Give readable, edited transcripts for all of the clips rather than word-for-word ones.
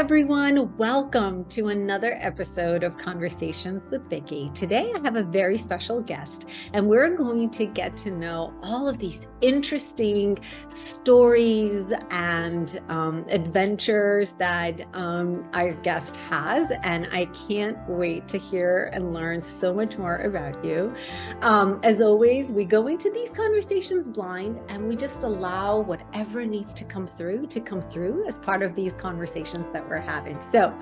everyone. Welcome to another episode of Conversations with Vicki. Today I have a very special guest, and we're going to get to know all of these interesting stories and adventures that our guest has, and I can't wait to hear and learn so much more about you. As always, we go into these conversations blind, and we just allow whatever needs to come through as part of these conversations that we're having. So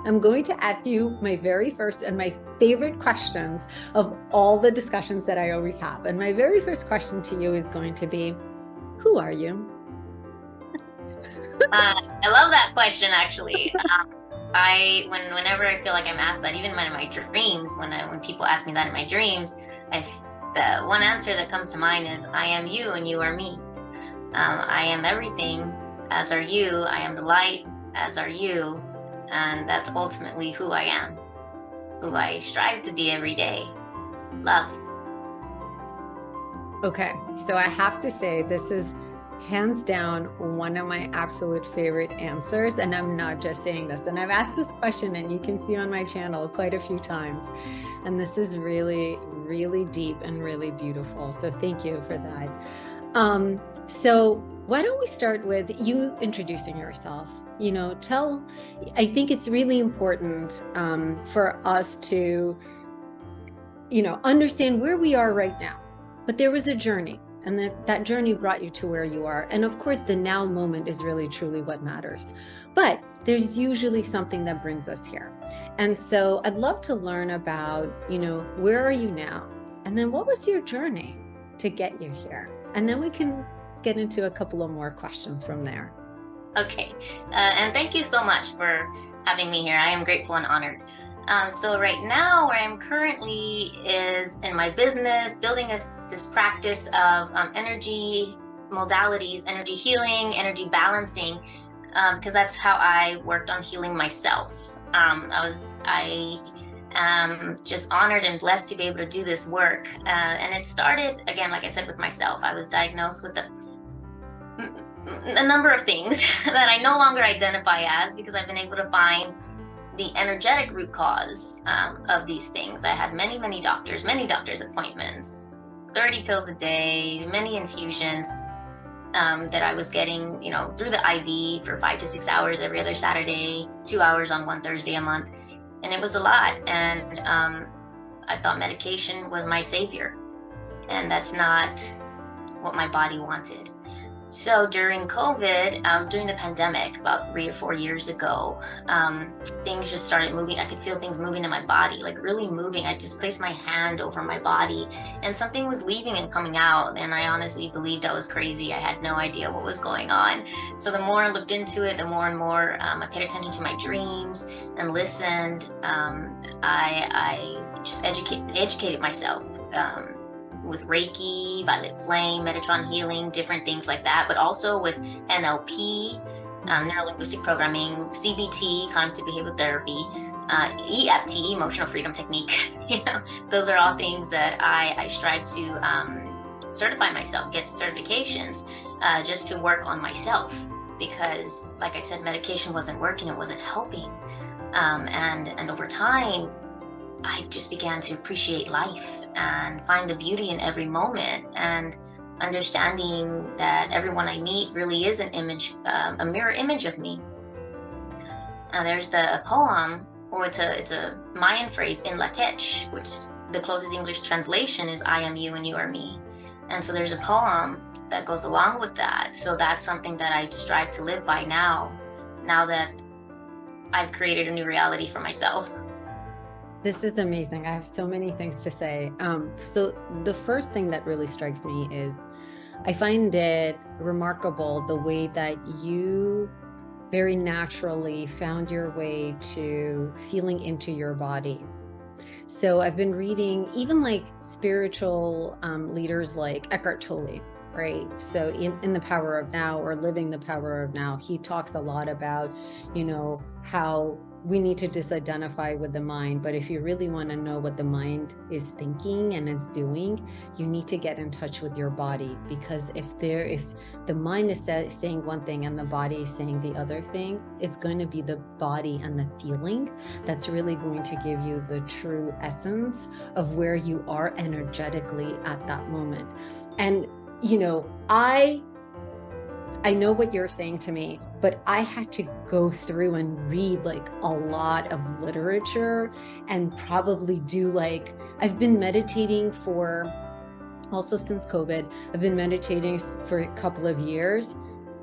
I'm going to ask you my very first and my favorite questions of all the discussions that I always have. And my very first question to you is going to be, who are you? I love that question, actually. Whenever I feel like I'm asked that, even in my dreams, when people ask me that in my dreams, the one answer that comes to mind is, I am you and you are me. I am everything, as are you. I am the light, as are you. And that's ultimately who I am, who I strive to be every day. Love. Okay, so I have to say, this is hands down one of my absolute favorite answers. And I'm not just saying this. And I've asked this question, and you can see on my channel quite a few times. And this is really, really deep and really beautiful. So thank you for that. So why don't we start with you introducing yourself? I think it's really important for us to, understand where we are right now. But there was a journey, and that journey brought you to where you are. And of course, the now moment is really, truly what matters. But there's usually something that brings us here. And so I'd love to learn about, where are you now? And then what was your journey to get you here? And then we can get into a couple of more questions from there. Okay, and thank you so much for having me here. I am grateful and honored. So right now, where I'm currently is in my business, building this practice of energy modalities, energy healing, energy balancing, because that's how I worked on healing myself. I am just honored and blessed to be able to do this work. And it started, again, like I said, with myself. I was diagnosed with a number of things that I no longer identify as, because I've been able to find the energetic root cause of these things. I had many doctors appointments, 30 pills a day, many infusions that I was getting, through the IV for 5 to 6 hours every other Saturday, 2 hours on one Thursday a month. And it was a lot. And I thought medication was my savior. And that's not what my body wanted. So during COVID, during the pandemic, about 3 or 4 years ago, things just started moving. I could feel things moving in my body, like really moving. I just placed my hand over my body, and something was leaving and coming out. And I honestly believed I was crazy. I had no idea what was going on. So the more I looked into it, the more and more I paid attention to my dreams and listened. I just educated myself. With Reiki, violet flame, Metatron healing, different things like that, but also with NLP, neuro-linguistic programming, CBT, cognitive behavioral therapy, EFT, emotional freedom technique. Those are all things that I strive to certify myself, get certifications, just to work on myself, because, like I said, medication wasn't working, it wasn't helping, and over time, I just began to appreciate life and find the beauty in every moment, and understanding that everyone I meet really is an image, a mirror image of me. There's the poem, or it's a Mayan phrase, in Lakech, which the closest English translation is, I am you and you are me. And so there's a poem that goes along with that. So that's something that I strive to live by now that I've created a new reality for myself. This is amazing. I have so many things to say. So the first thing that really strikes me is I find it remarkable the way that you very naturally found your way to feeling into your body. So I've been reading even like spiritual leaders like Eckhart Tolle, right? So in The Power of Now, or Living the Power of Now, he talks a lot about, how we need to disidentify with the mind. But if you really want to know what the mind is thinking and it's doing, you need to get in touch with your body. Because if the mind is saying one thing and the body is saying the other thing, it's going to be the body and the feeling that's really going to give you the true essence of where you are energetically at that moment. And I know what you're saying to me, but I had to go through and read like a lot of literature and probably do I've been meditating also since COVID, I've been meditating for a couple of years.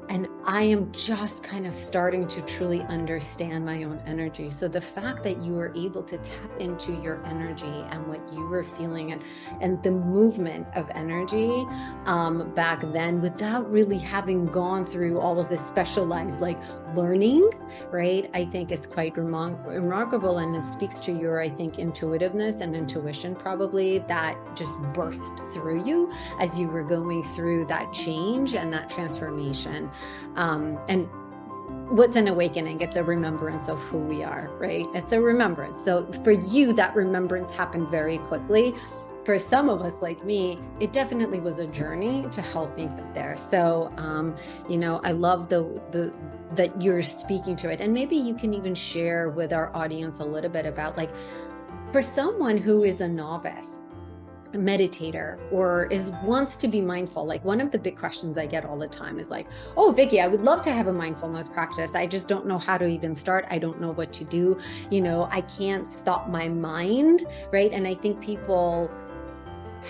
And I am just kind of starting to truly understand my own energy. So the fact that you were able to tap into your energy and what you were feeling and the movement of energy back then, without really having gone through all of this specialized learning, right? I think is quite remarkable. And it speaks to your, I think, intuitiveness and intuition probably that just birthed through you as you were going through that change and that transformation. And what's an awakening? It's a remembrance of who we are, right? It's a remembrance. So for you, that remembrance happened very quickly. For some of us like me, it definitely was a journey to help me get there. So, I love that you're speaking to it. And maybe you can even share with our audience a little bit about for someone who is a novice meditator or wants to be mindful, one of the big questions I get all the time is oh, Vicki, I would love to have a mindfulness practice. I just don't know how to even start. I don't know what to do. I can't stop my mind, right? And I think people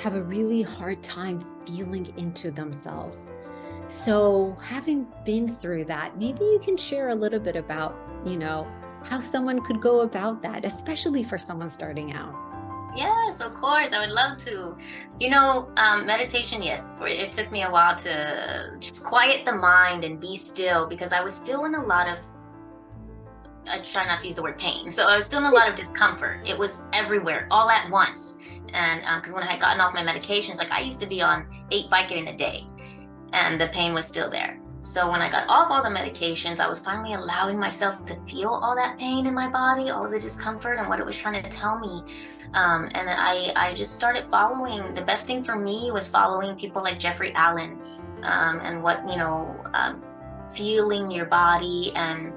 have a really hard time feeling into themselves. So having been through that, maybe you can share a little bit about, how someone could go about that, especially for someone starting out. Yes, of course. I would love to. Meditation, yes, it took me a while to just quiet the mind and be still, because I was still in a lot of, I try not to use the word pain. So I was still in a lot of discomfort. It was everywhere, all at once. And because when I had gotten off my medications, I used to be on 8 Vicodin a day, and the pain was still there. So when I got off all the medications, I was finally allowing myself to feel all that pain in my body, all the discomfort and what it was trying to tell me. And I just started following. The best thing for me was following people like Jeffrey Allen, and what, feeling your body and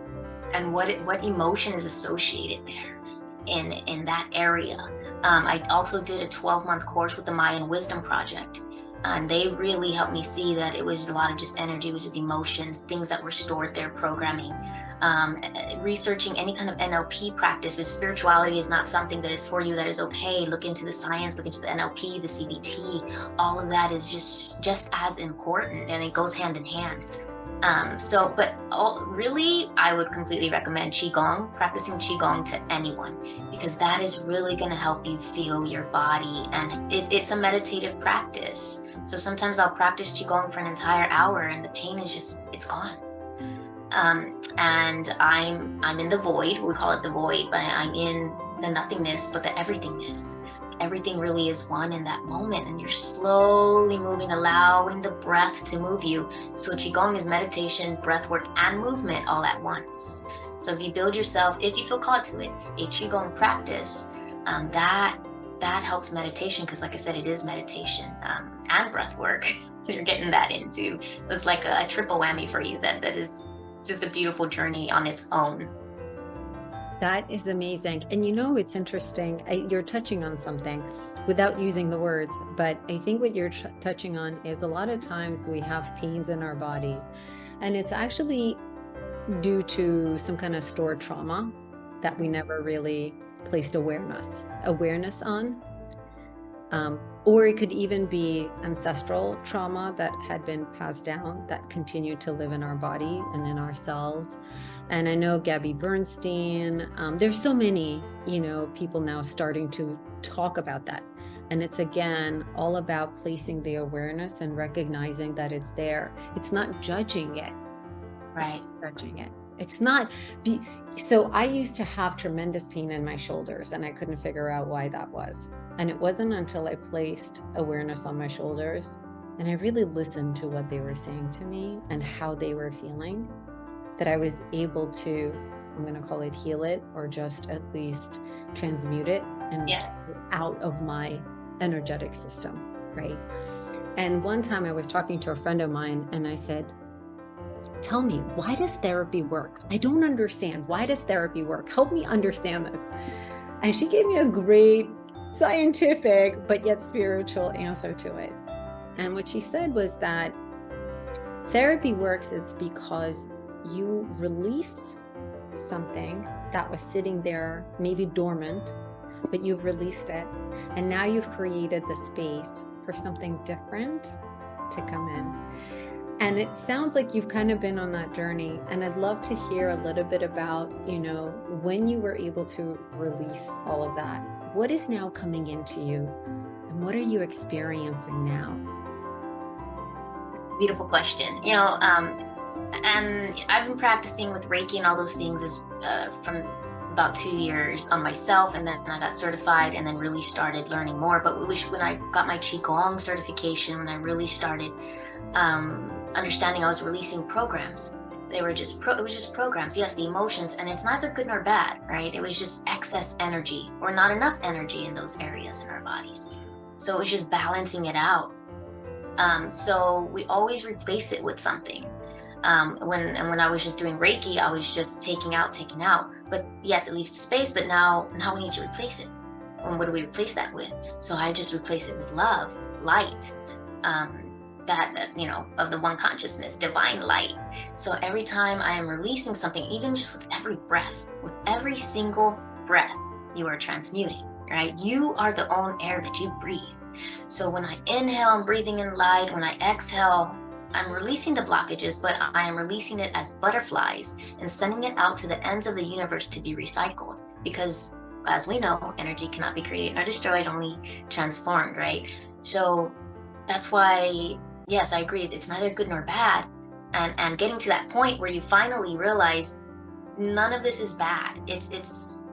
what emotion is associated there in that area. I also did a 12-month course with the Mayan Wisdom Project. And they really helped me see that it was a lot of just energy, it was just emotions, things that were stored there, programming. Researching any kind of NLP practice. If spirituality is not something that is for you, that is okay. Look into the science, look into the NLP, the CBT. All of that is just as important, and it goes hand in hand. Really, I would completely recommend Qigong, practicing Qigong to anyone, because that is really going to help you feel your body. And it's a meditative practice. So sometimes I'll practice Qigong for an entire hour and the pain is it's gone. And I'm in the void, we call it the void, but I'm in the nothingness, but the everythingness. Everything really is one in that moment, and you're slowly moving, allowing the breath to move you. So Qigong is meditation, breath work, and movement all at once. So if you build yourself, if you feel called to it, a Qigong practice, that helps meditation, because like I said, it is meditation and breath work. You're getting that into. So it's like a triple whammy for you. That is just a beautiful journey on its own. That is amazing. And it's interesting. You're touching on something without using the words, but I think what you're touching on is a lot of times we have pains in our bodies, and it's actually due to some kind of stored trauma that we never really placed awareness on. Or it could even be ancestral trauma that had been passed down that continued to live in our body and in our cells. And I know Gabby Bernstein, there's so many, people now starting to talk about that. And it's, again, all about placing the awareness and recognizing that it's there. It's not judging it. Right. Judging it. It's not. So I used to have tremendous pain in my shoulders, and I couldn't figure out why that was. And it wasn't until I placed awareness on my shoulders and I really listened to what they were saying to me and how they were feeling that I was able to I'm going to call it heal it, or just at least transmute it and out of my energetic system, right? And one time I was talking to a friend of mine and I said, tell me, why does therapy work? I don't understand. Why does therapy work? Help me understand this. And she gave me a great scientific, but yet spiritual answer to it. And what she said was that therapy works, it's because you release something that was sitting there, maybe dormant, but you've released it. And now you've created the space for something different to come in. And it sounds like you've kind of been on that journey. And I'd love to hear a little bit about, when you were able to release all of that. What is now coming into you? And what are you experiencing now? Beautiful question. And I've been practicing with Reiki and all those things from about 2 years on myself, and then I got certified and then really started learning more. But when I got my Gigong certification, when I really started understanding, I was releasing programs. They were just it was just programs. Yes, the emotions, and it's neither good nor bad, right? It was just excess energy or not enough energy in those areas in our bodies. So it was just balancing it out. So we always replace it with something. When I was just doing Reiki, I was just taking out. But yes, it leaves the space, but now we need to replace it. And what do we replace that with? So I just replace it with love, light, of the one consciousness, divine light. So every time I am releasing something, even just with every breath, with every single breath, you are transmuting, right? You are the own air that you breathe. So when I inhale, I'm breathing in light. When I exhale, I'm releasing the blockages, but I am releasing it as butterflies and sending it out to the ends of the universe to be recycled. Because as we know, energy cannot be created or destroyed, only transformed, right? So that's why, yes, I agree. It's neither good nor bad. And getting to that point where you finally realize none of this is bad. It's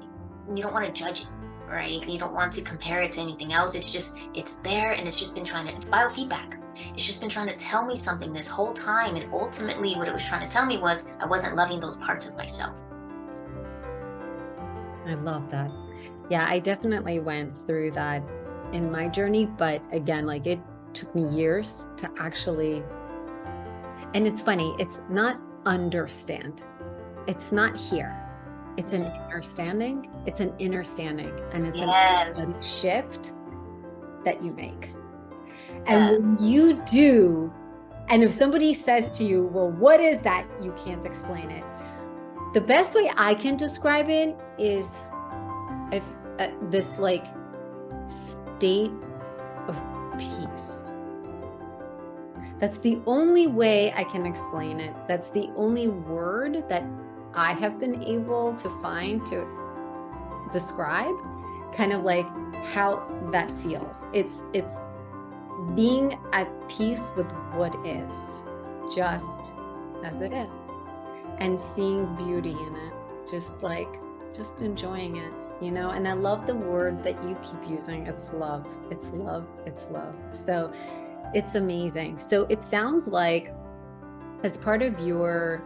you don't want to judge it, right? You don't want to compare it to anything else. It's there, and it's just been it's biofeedback. It's just been trying to tell me something this whole time. And ultimately what it was trying to tell me was I wasn't loving those parts of myself. I love that. Yeah, I definitely went through that in my journey, but again, it took me years to actually, and it's funny, it's not understand. It's not here. It's an understanding. It's an inner standing. And it's a shift that you make. And when you do, and if somebody says to you, well, what is that? You can't explain it. The best way I can describe it is this state of peace. That's the only way I can explain it. That's the only word that I have been able to find to describe kind of how that feels. It's being at peace with what is, just as it is, and seeing beauty in it, just enjoying it, and I love the word that you keep using. It's love. It's love. It's love. So it's amazing. So it sounds like as part of your,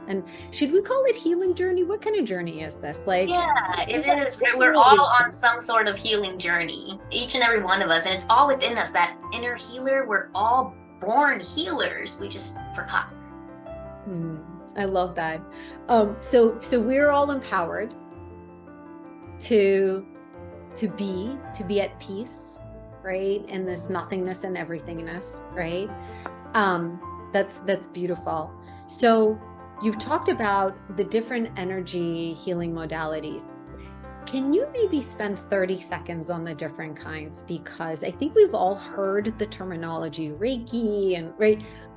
and should we call it healing journey? What kind of journey is this? Yeah, it is. We're all on some sort of healing journey, each and every one of us. And it's all within us, that inner healer. We're all born healers. We just forgot. I love that. So we're all empowered to be at peace, right? In this nothingness and everythingness, right? That's beautiful. So you've talked about the different energy healing modalities. Can you maybe spend 30 seconds on the different kinds? Because I think we've all heard the terminology Reiki and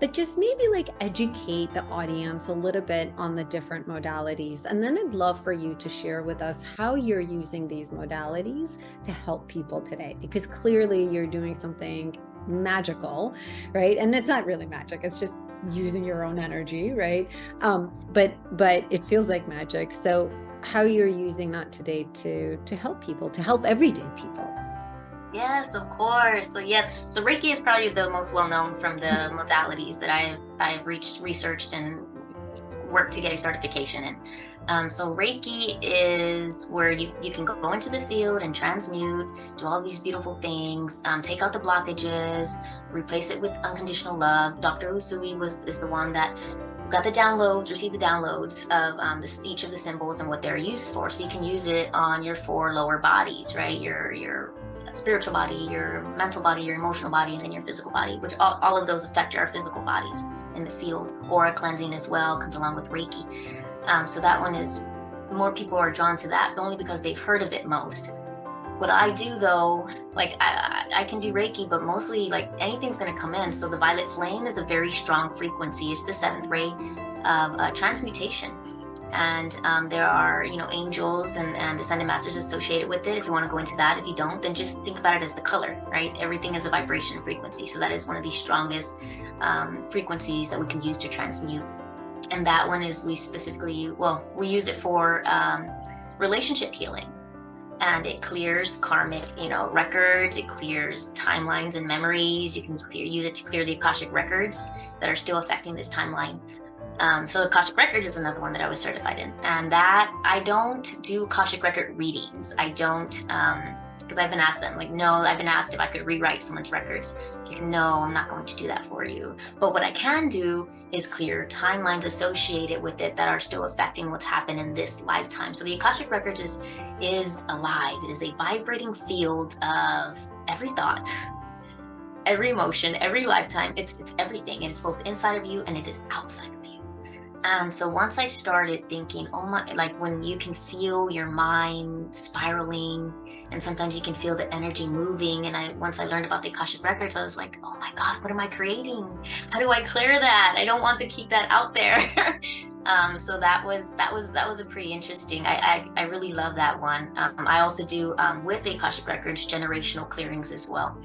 but just maybe educate the audience a little bit on the different modalities. And then I'd love for you to share with us how you're using these modalities to help people today, because clearly you're doing something magical, right? And it's not really magic. It's just using your own energy, right? But it feels like magic. So how you're using that today to help people, to help everyday people. Yes, of course. So yes, so Reiki is probably the most well-known from the modalities that I've researched and work to get a certification in. So Reiki is where you can go into the field and transmute, do all these beautiful things, take out the blockages, replace it with unconditional love. Dr. Usui is the one that got the downloads, received the downloads of each of the symbols and what they're used for. So you can use it on your 4 lower bodies, right? Your spiritual body, your mental body, your emotional body, and then your physical body, which all of those affect our physical bodies in the field. Aura cleansing as well comes along with Reiki. So that one is, more people are drawn to that only because they've heard of it most. What I do though, like I can do Reiki, but mostly like anything's going to come in. So the violet flame is a very strong frequency. It's the 7th ray of transmutation. And there are, angels and ascended masters associated with it. If you want to go into that, if you don't, then just think about it as the color, right? Everything is a vibration frequency. So that is one of the strongest frequencies that we can use to transmute. And that one is, we use it for relationship healing. And it clears karmic, records. It clears timelines and memories. You can use it to clear the Akashic records that are still affecting this timeline. So Akashic Records is another one that I was certified in. And that, I don't do Akashic Record readings. I don't, because I've been asked that. I'm like, no, I've been asked if I could rewrite someone's records. Like, no, I'm not going to do that for you. But what I can do is clear timelines associated with it that are still affecting what's happened in this lifetime. So the Akashic Records is alive. It is a vibrating field of every thought, every emotion, every lifetime. It's everything. It is both inside of you and it is outside of you. And so once I started thinking, oh my, like when you can feel your mind spiraling and sometimes you can feel the energy moving. And once I learned about the Akashic Records, I was like, oh my God, what am I creating? How do I clear that? I don't want to keep that out there. So that was a pretty interesting, I really love that one. I also do, with the Akashic Records, generational clearings as well,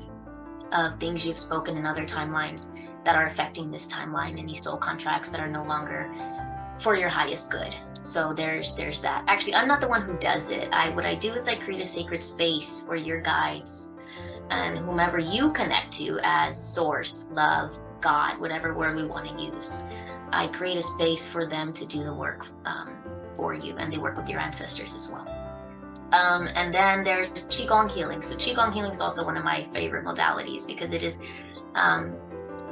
of things you've spoken in other timelines that are affecting this timeline, any soul contracts that are no longer for your highest good. So there's that. Actually, I'm not the one who does it. What I do is I create a sacred space for your guides and whomever you connect to as source, love, God, whatever word we want to use. I create a space for them to do the work for you, and they work with your ancestors as well. And then there's Qigong healing. So Qigong healing is also one of my favorite modalities because it is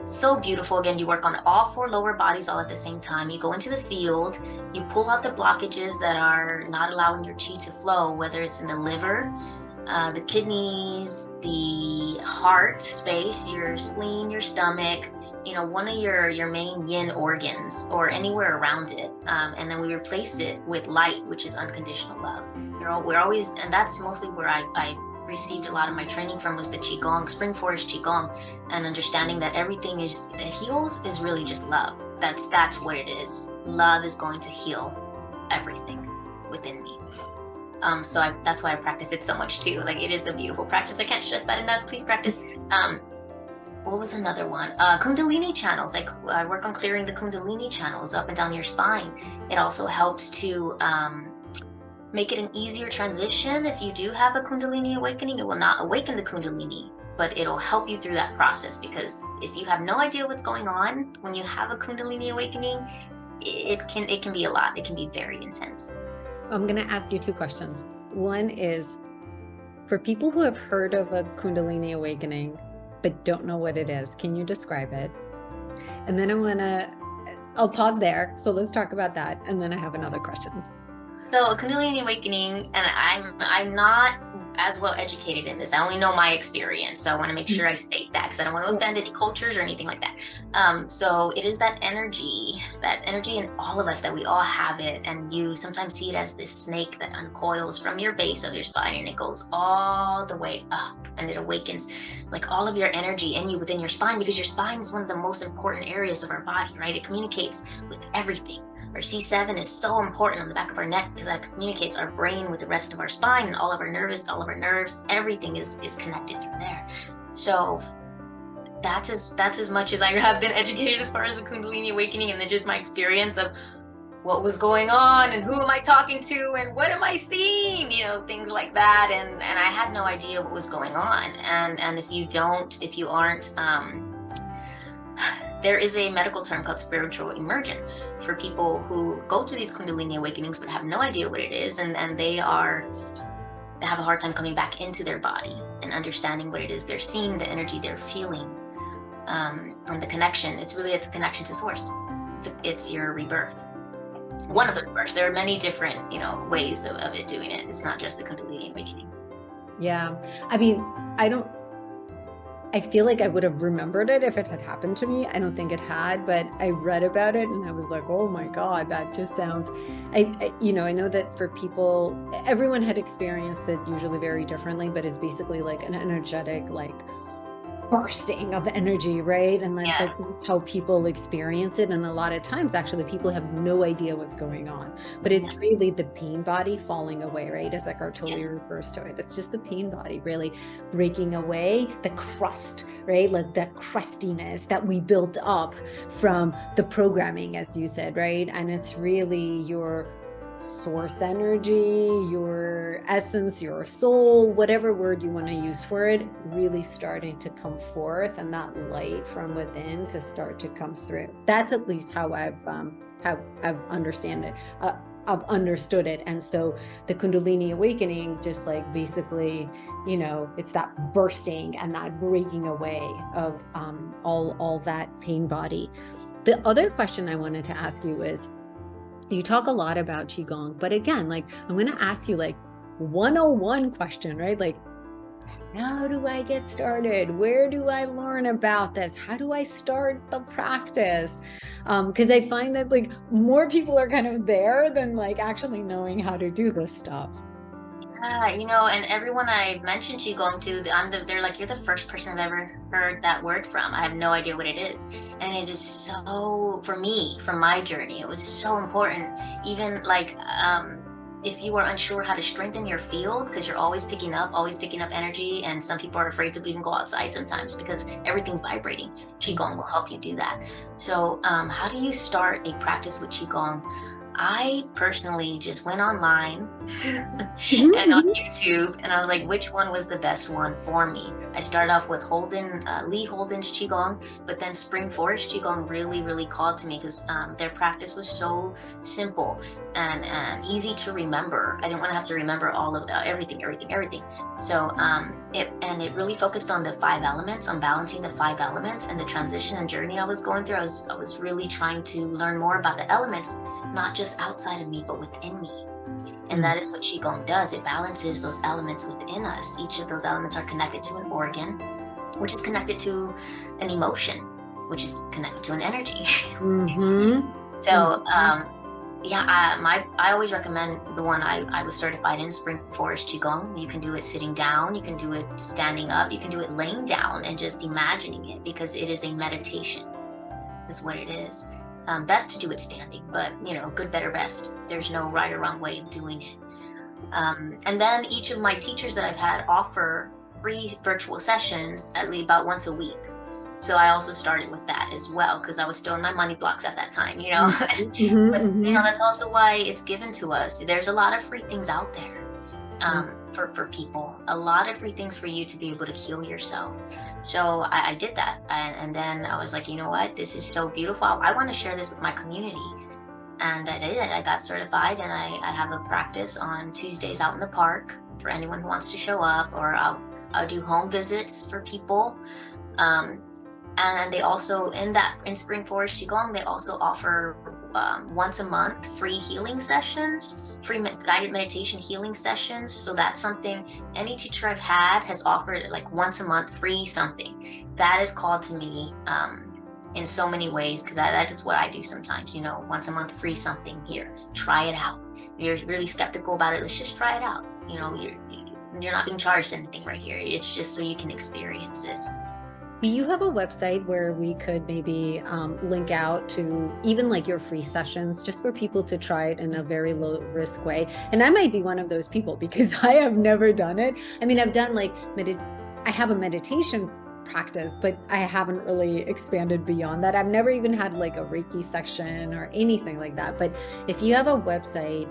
so beautiful. Again, you work on all 4 lower bodies all at the same time. You go into the field, you pull out the blockages that are not allowing your chi to flow, whether it's in the liver, the kidneys, the heart space, your spleen, your stomach, one of your main yin organs or anywhere around it. And then we replace it with light, which is unconditional love. We're always, and that's mostly where I received a lot of my training from, was the Gigong, Spring Forest Gigong, and understanding that everything that heals is really just love. That's what it is. Love is going to heal everything within me. So that's why I practice it so much too. Like, it is a beautiful practice. I can't stress that enough. Please practice. What was another one? Kundalini channels. I work on clearing the Kundalini channels up and down your spine. It also helps to make it an easier transition. If you do have a Kundalini awakening, it will not awaken the Kundalini, but it'll help you through that process. Because if you have no idea what's going on when you have a Kundalini awakening, it can be a lot. It can be very intense. I'm going to ask you 2 questions. One is, for people who have heard of a Kundalini awakening but don't know what it is, can you describe it? And then I'll pause there. So let's talk about that. And then I have another question. So a Kundalini awakening, and I'm not as well educated in this. I only know my experience. So I want to make sure I state that because I don't want to offend any cultures or anything like that. So it is that energy in all of us, that we all have it. And you sometimes see it as this snake that uncoils from your base of your spine, and it goes all the way up, and it awakens like all of your energy in you within your spine, because your spine is one of the most important areas of our body, right? It communicates with everything. Our C7 is so important on the back of our neck because that communicates our brain with the rest of our spine, and all of our nerves, everything is connected through there. So that's as much as I have been educated as far as the Kundalini awakening, and then just my experience of what was going on and who am I talking to and what am I seeing, things like that. And I had no idea what was going on. And if you aren't there is a medical term called spiritual emergence for people who go through these Kundalini awakenings but have no idea what it is, and they have a hard time coming back into their body and understanding what it is they're seeing, the energy they're feeling, and the connection. It's a connection to source. It's your rebirth. One of the rebirths. There are many different, ways of it doing it. It's not just the Kundalini awakening. Yeah. I mean, I feel like I would have remembered it if it had happened to me. I don't think it had, but I read about it and I was like, oh my God, that just sounds, I know that for people, everyone had experienced it usually very differently, but it's basically like an energetic, like bursting of energy, right? And like Yes. that's how people experience it. And a lot of times actually people have no idea what's going on, but it's really the pain body falling away, right? As Eckhart Tolle refers to it. It's just the pain body really breaking away, the crust, right? Like that crustiness that we built up from the programming, as you said, right? And it's really your source energy, your essence, your soul, whatever word you want to use for it, really starting to come forth, and that light from within to start to come through. That's at least how I've understand it. I've understood it. And so the Kundalini awakening, just like basically, it's that bursting and that breaking away of all that pain body. The other question I wanted to ask you is, you talk a lot about Qigong, but again, like I'm going to ask you like 101 question, right? Like, how do I get started? Where do I learn about this? How do I start the practice? Because I find that like more people are kind of there than like actually knowing how to do this stuff. Yeah, and everyone I mentioned Qigong to, they're like, you're the first person I've ever heard that word from. I have no idea what it is. And it is so, for me, from my journey, it was so important. Even like, if you are unsure how to strengthen your field, because you're always picking up energy, and some people are afraid to even go outside sometimes because everything's vibrating. Qigong will help you do that. So how do you start a practice with Qigong? I personally just went online and on YouTube, and I was like, which one was the best one for me? I started off with Lee Holden's Qigong, but then Spring Forest Qigong really, really called to me because their practice was so simple and easy to remember. I didn't want to have to remember all of everything. So it really focused on the 5 elements, on balancing the 5 elements, and the transition and journey I was going through. I was really trying to learn more about the elements, not just outside of me, but within me. And that is what Qigong does. It balances those elements within us. Each of those elements are connected to an organ, which is connected to an emotion, which is connected to an energy. So, I always recommend the one I was certified in, Spring Forest Qigong. You can do it sitting down, you can do it standing up, you can do it laying down and just imagining it, because it is a meditation, is what it is. Best to do it standing, but good, better, best. There's no right or wrong way of doing it. And then each of my teachers that I've had offer free virtual sessions at least about once a week. So I also started with that as well, because I was still in my money blocks at that time, But that's also why it's given to us. There's a lot of free things out there. For people, a lot of free things for you to be able to heal yourself. So I did that, and then I was like, you know what, this is so beautiful. I want to share this with my community, and I did it. I got certified, and I have a practice on Tuesdays out in the park for anyone who wants to show up, or I'll do home visits for people. And they also, in Spring Forest Qigong, they also offer once a month free healing sessions, free guided meditation healing sessions. So that's something any teacher I've had has offered, like once a month free something. That is called to me in so many ways, because that is what I do sometimes. Once a month free something. Here, try it out. You're really skeptical about it, let's just try it out. You're not being charged anything right here. It's just so you can experience it. Do you have a website where we could maybe link out to even like your free sessions, just for people to try it in a very low risk way? And I might be one of those people, because I have never done it. I mean, I've done like I have a meditation practice, but I haven't really expanded beyond that. I've never even had like a Reiki section or anything like that. But if you have a website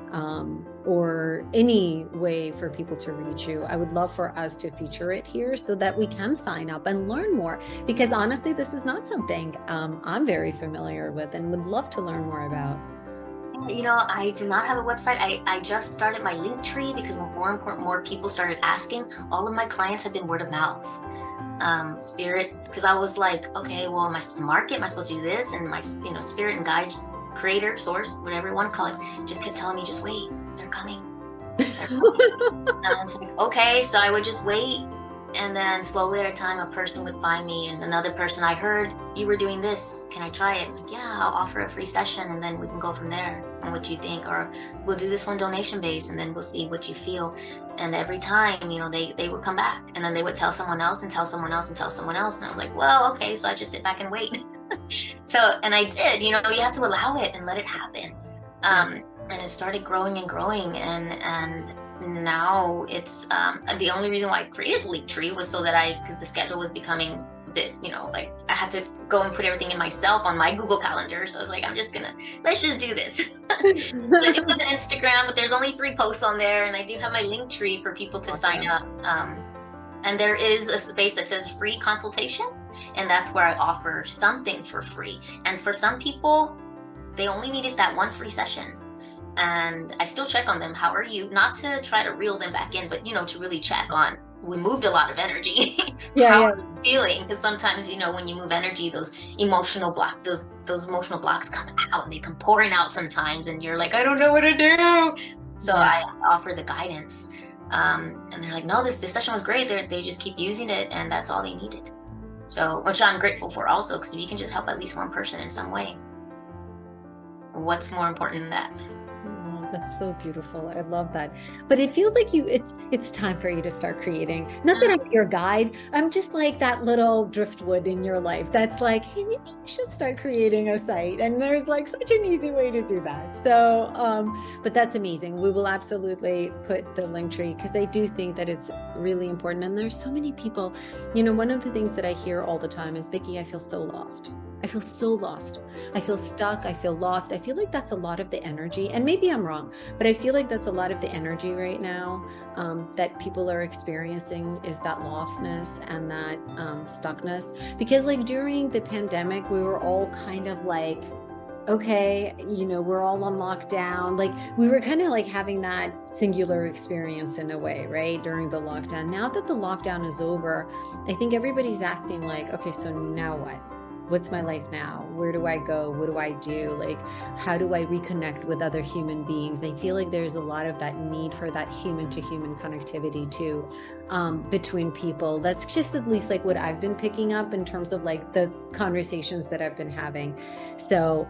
or any way for people to reach you, I would love for us to feature it here so that we can sign up and learn more. Because honestly, this is not something I'm very familiar with and would love to learn more about. You know, I do not have a website. I just started my Linktree because more people started asking. All of my clients have been word of mouth. Spirit, because I was like, okay, well, am I supposed to market? Am I supposed to do this? And my, spirit and guides, creator, source, whatever you want to call it, just kept telling me, just wait, they're coming. They're coming. And I was like, okay, so I would just wait. And then slowly at a time, a person would find me, and another person, I heard you were doing this. Can I try it? Like, yeah, I'll offer a free session, and then we can go from there and what you think. Or we'll do this one donation based, and then we'll see what you feel. And every time, they would come back, and then they would tell someone else and tell someone else and tell someone else. And I was like, well, okay, so I just sit back and wait. And I did, you have to allow it and let it happen. And it started growing and growing, and now it's the only reason why I created the Linktree was so that because the schedule was becoming a bit, like I had to go and put everything in myself on my Google Calendar. So I was like, let's just do this. I do have an Instagram, but there's only 3 posts on there, and I do have my Linktree for people to sign up. And there is a space that says free consultation, and that's where I offer something for free. And for some people, they only needed that one free session. And I still check on them. How are you? Not to try to reel them back in, but, to really check on, we moved a lot of energy. How are you feeling? Because sometimes, when you move energy, those emotional blocks come out, and they come pouring out sometimes. And you're like, I don't know what to do. So I offer the guidance. And they're like, no, this session was great. They just keep using it, and that's all they needed. So, which I'm grateful for also, because if you can just help at least one person in some way, what's more important than that? That's so beautiful. I love that. But it feels like it's time for you to start creating. Not that I'm your guide. I'm just like that little driftwood in your life that's like, hey, maybe you should start creating a site. And there's like such an easy way to do that. So, but that's amazing. We will absolutely put the Linktree, because I do think that it's really important. And there's so many people, one of the things that I hear all the time is, Vicki, I feel so lost. I feel so lost. I feel stuck. I feel lost. I feel like that's a lot of the energy, and maybe I'm wrong, but I feel like that's a lot of the energy right now that people are experiencing, is that lostness and that stuckness. Because like during the pandemic, we were all kind of like, okay, we're all on lockdown. Like we were kind of like having that singular experience in a way, right? During the lockdown. Now that the lockdown is over, I think everybody's asking like, okay, so now what? What's my life now? Where do I go? What do I do? Like, how do I reconnect with other human beings? I feel like there's a lot of that need for that human to human connectivity too, between people. That's just at least like what I've been picking up in terms of like the conversations that I've been having. So,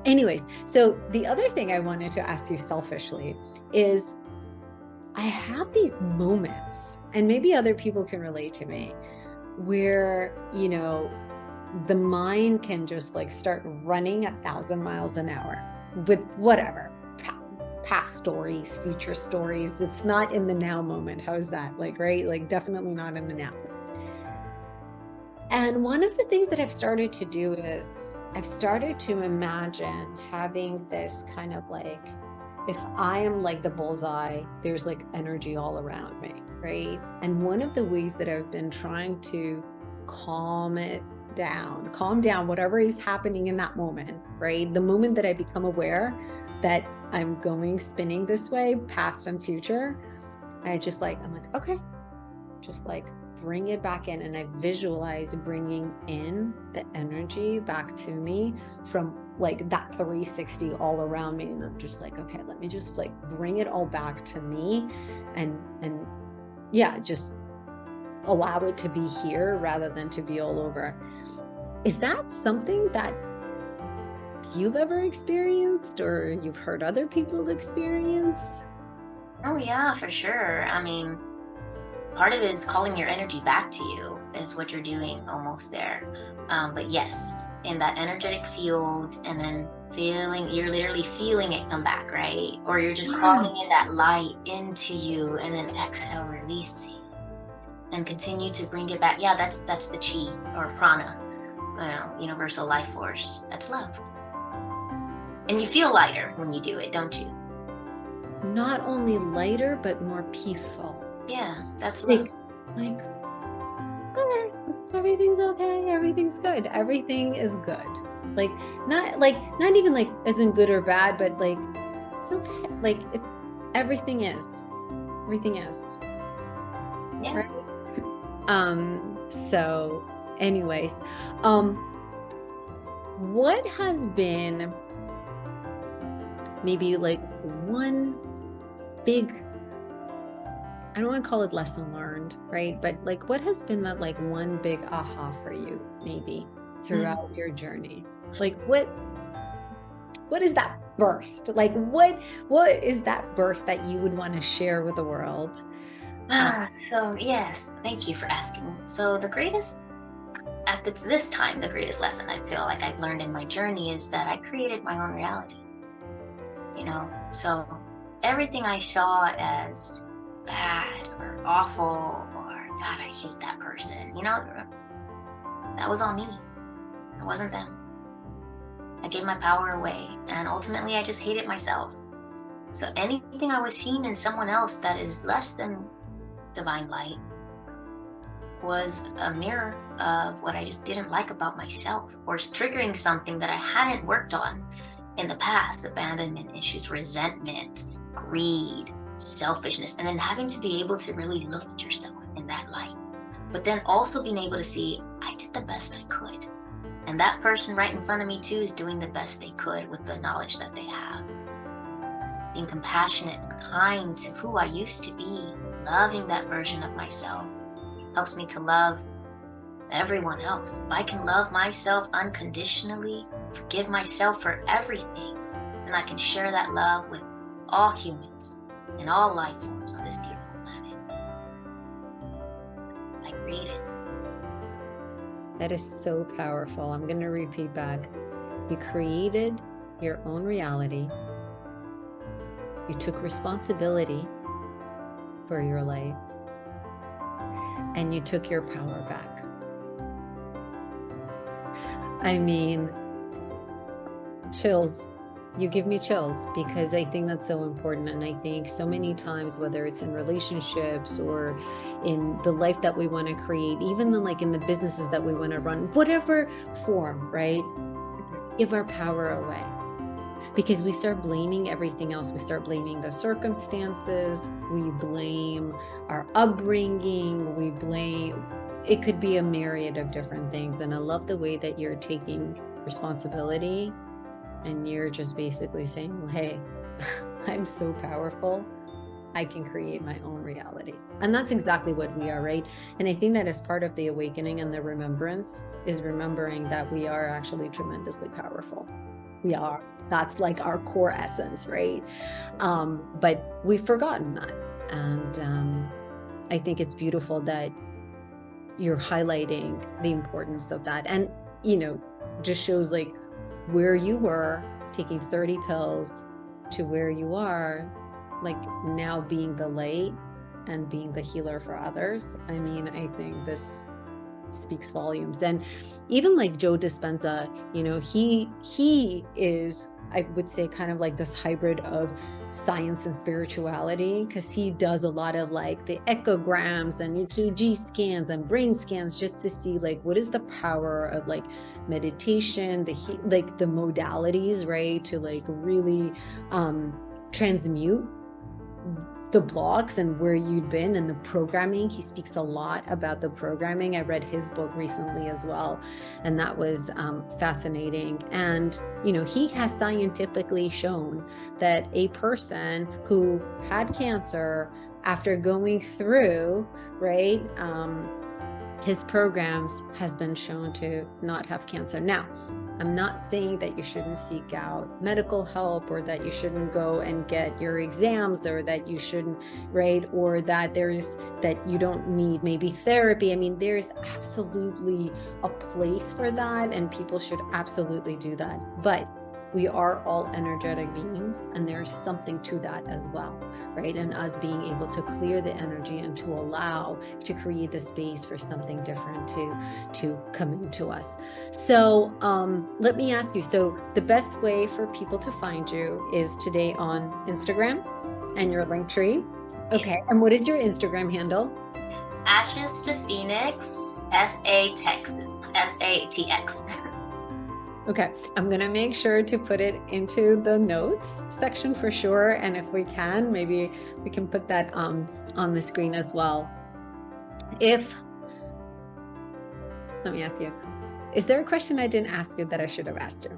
anyways, so the other thing I wanted to ask you selfishly is, I have these moments, and maybe other people can relate to me, where the mind can just like start running 1,000 miles an hour with whatever past stories, future stories. It's not in the now moment. How's that? Like, right? Like definitely not in the now. And one of the things that I've started to do is I've started to imagine having this kind of like, if I am like the bullseye, there's like energy all around me, right? And one of the ways that I've been trying to calm down whatever is happening in that moment, right? The moment that I become aware that I'm going spinning this way, past and future, I'm like, okay, just like bring it back in. And I visualize bringing in the energy back to me from like that 360 all around me. And I'm just like, okay, let me just like bring it all back to me and yeah, just allow it to be here rather than to be all over. Is that something that you've ever experienced or you've heard other people experience? Oh yeah, for sure. I mean, part of it is calling your energy back to you is what you're doing almost there. But yes, in that energetic field, and then you're literally feeling it come back, right? Or you're just calling in that light into you, and then exhale, releasing. and continue to bring it back. Yeah, that's the chi or prana, universal life force. That's love. And you feel lighter when you do it, don't you? Not only lighter, but more peaceful. Yeah, that's love. Like, everything's okay, everything's good, everything is good. Like, not even like as in good or bad, but like, it's okay. Like, it's, everything is. Yeah. Right? So anyways, what has been maybe like one big, I don't want to call it lesson learned, right? But like, what has been that like one big aha for you maybe throughout your journey? Like what is that burst? Like what is that burst that you would want to share with the world? So yes, thank you for asking. So the greatest lesson I feel like I've learned in my journey is that I created my own reality. So everything I saw as bad or awful or God, I hate that person, that was on me. It wasn't them. I gave my power away, and ultimately I just hated myself. So anything I was seeing in someone else that is less than divine light was a mirror of what I just didn't like about myself, or triggering something that I hadn't worked on in the past: abandonment issues, resentment, greed, selfishness, and then having to be able to really look at yourself in that light, but then also being able to see, I did the best I could, and that person right in front of me too is doing the best they could with the knowledge that they have. Being compassionate and kind to who I used to be, loving that version of myself, helps me to love everyone else. If I can love myself unconditionally, forgive myself for everything, then I can share that love with all humans and all life forms on this beautiful planet. I created. That is so powerful. I'm going to repeat back. You created your own reality. You took responsibility for your life, and you took your power back. I mean, chills. You give me chills, because I think that's so important. And I think so many times, whether it's in relationships or in the life that we want to create, even in the businesses that we want to run, whatever form, right? Give our power away. Because we start blaming everything else. We start blaming the circumstances. We blame our upbringing. It could be a myriad of different things. And I love the way that you're taking responsibility and you're just basically saying, hey, I'm so powerful. I can create my own reality. And that's exactly what we are, right? And I think that as part of the awakening and the remembrance is remembering that we are actually tremendously powerful. We are. That's like our core essence, right? But we've forgotten that. And I think it's beautiful that you're highlighting the importance of that. And, just shows like where you were taking 30 pills to where you are, like now being the light and being the healer for others. I mean, I think this speaks volumes. And even like Joe Dispenza, he is, I would say, kind of like this hybrid of science and spirituality, because he does a lot of like the echograms and EKG scans and brain scans just to see like what is the power of like meditation, the modalities, right, to like really transmute the blocks and where you'd been and the programming. He speaks a lot about the programming. I read his book recently as well, and that was fascinating. And he has scientifically shown that a person who had cancer, after going through his programs, has been shown to not have cancer. Now, I'm not saying that you shouldn't seek out medical help, or that you shouldn't go and get your exams, or that you shouldn't, or that you don't need maybe therapy. I mean, there's absolutely a place for that, and people should absolutely do that. But we are all energetic beings, and there's something to that as well, right? And us being able to clear the energy and to allow to create the space for something different to come into us. So let me ask you, so the best way for people to find you is today on Instagram and your link tree. Okay. Yes. And what is your Instagram handle? Ashes to Phoenix, SATX. Okay, I'm gonna make sure to put it into the notes section for sure. And if we can, maybe we can put that on the screen as well. Let me ask you, is there a question I didn't ask you that I should have asked you?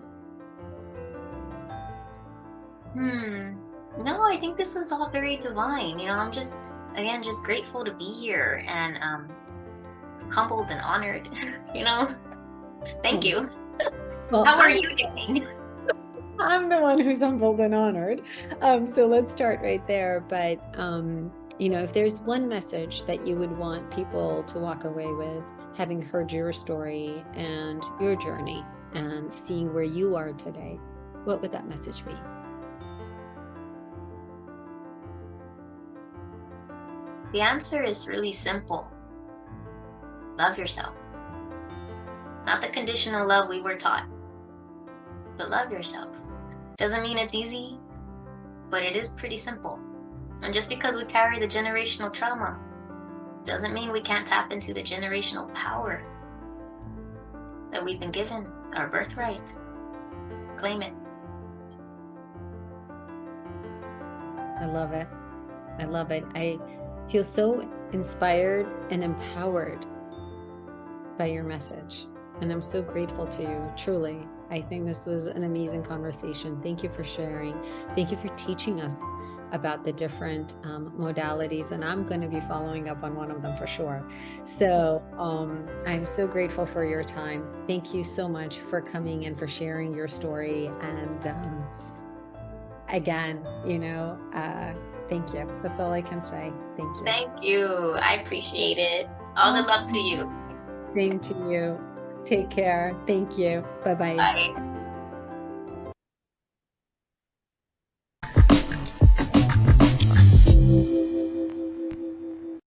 No, I think this was all very divine. I'm just grateful to be here and humbled and honored. Thank you. Well, how are you doing? I'm the one who's humbled and honored. So let's start right there. But if there's one message that you would want people to walk away with, having heard your story and your journey and seeing where you are today, what would that message be? The answer is really simple. Love yourself. Not the conditional love we were taught, but love yourself. Doesn't mean it's easy, but it is pretty simple. And just because we carry the generational trauma doesn't mean we can't tap into the generational power that we've been given, our birthright. Claim it. I love it. I love it. I feel so inspired and empowered by your message. And I'm so grateful to you, truly. I think this was an amazing conversation. Thank you for sharing. Thank you for teaching us about the different modalities. And I'm going to be following up on one of them for sure. So I'm so grateful for your time. Thank you so much for coming and for sharing your story. And again, thank you. That's all I can say. Thank you. Thank you. I appreciate it. All the love to you. Same to you. Take care. Thank you. Bye-bye. Bye.